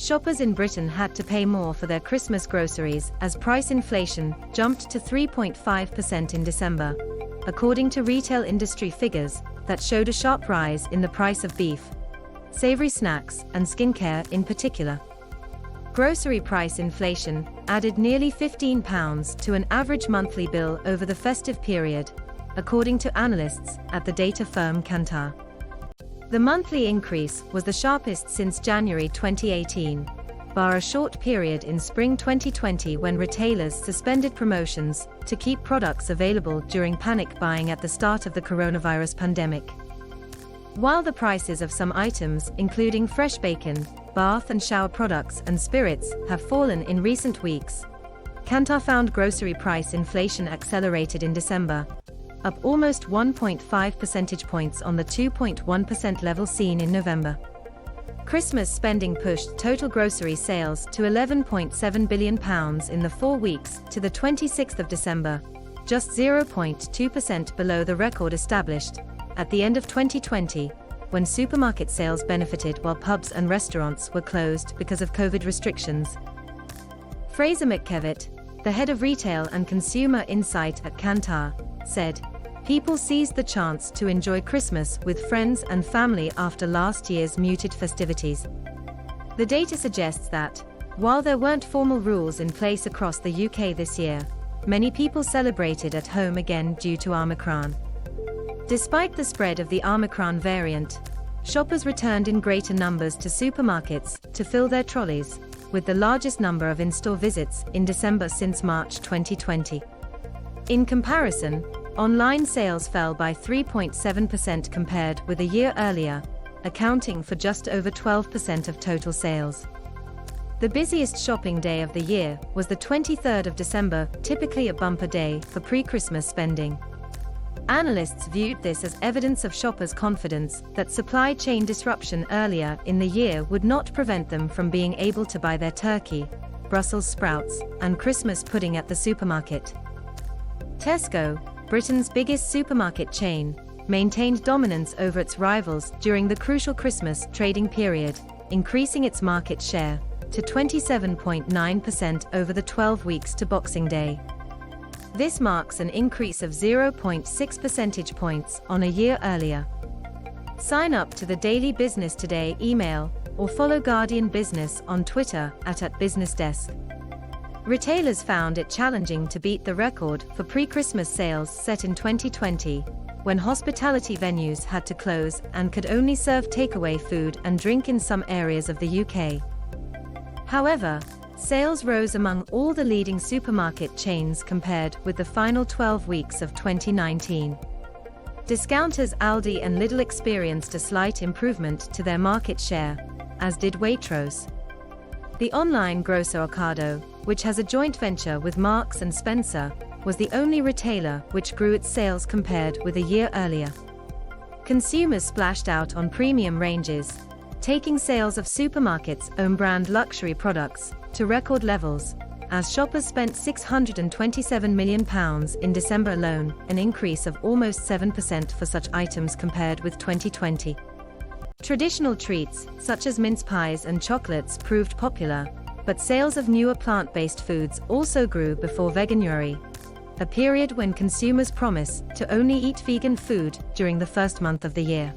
Shoppers in Britain had to pay more for their Christmas groceries as price inflation jumped to 3.5% in December, according to retail industry figures that showed a sharp rise in the price of beef, savoury snacks, and skincare in particular. Grocery price inflation added nearly £15 to an average monthly bill over the festive period, according to analysts at the data firm Kantar. The monthly increase was the sharpest since January 2018, bar a short period in spring 2020 when retailers suspended promotions to keep products available during panic buying at the start of the coronavirus pandemic. While the prices of some items, including fresh bacon, bath and shower products, and spirits, have fallen in recent weeks, Kantar found grocery price inflation accelerated in December, up almost 1.5 percentage points on the 2.1% level seen in November. Christmas spending pushed total grocery sales to £11.7 billion in the 4 weeks to the 26th of December, just 0.2% below the record established at the end of 2020, when supermarket sales benefited while pubs and restaurants were closed because of COVID restrictions. Fraser McKevitt, the head of retail and consumer insight at Kantar, said, "People seized the chance to enjoy Christmas with friends and family after last year's muted festivities." The data suggests that, while there weren't formal rules in place across the UK this year, many people celebrated at home again due to Omicron. Despite the spread of the Omicron variant, shoppers returned in greater numbers to supermarkets to fill their trolleys, with the largest number of in-store visits in December since March 2020. In comparison, online sales fell by 3.7% compared with a year earlier, accounting for just over 12% of total sales. The busiest shopping day of the year was the 23rd of December, typically a bumper day for pre-Christmas spending. Analysts viewed this as evidence of shoppers' confidence that supply chain disruption earlier in the year would not prevent them from being able to buy their turkey, Brussels sprouts, and Christmas pudding at the supermarket. Tesco, Britain's biggest supermarket chain, maintained dominance over its rivals during the crucial Christmas trading period, increasing its market share to 27.9% over the 12 weeks to Boxing Day. This marks an increase of 0.6 percentage points on a year earlier. Sign up to the Daily Business Today email or follow Guardian Business on Twitter at @BusinessDesk. Retailers found it challenging to beat the record for pre-Christmas sales set in 2020, when hospitality venues had to close and could only serve takeaway food and drink in some areas of the UK. However, sales rose among all the leading supermarket chains compared with the final 12 weeks of 2019. Discounters Aldi and Lidl experienced a slight improvement to their market share, as did Waitrose. The online grocer Ocado, which has a joint venture with Marks & Spencer, was the only retailer which grew its sales compared with a year earlier. Consumers splashed out on premium ranges, taking sales of supermarkets' own-brand luxury products to record levels, as shoppers spent £627 million in December alone, an increase of almost 7% for such items compared with 2020. Traditional treats, such as mince pies and chocolates, proved popular, but sales of newer plant-based foods also grew before Veganuary, a period when consumers promise to only eat vegan food during the first month of the year.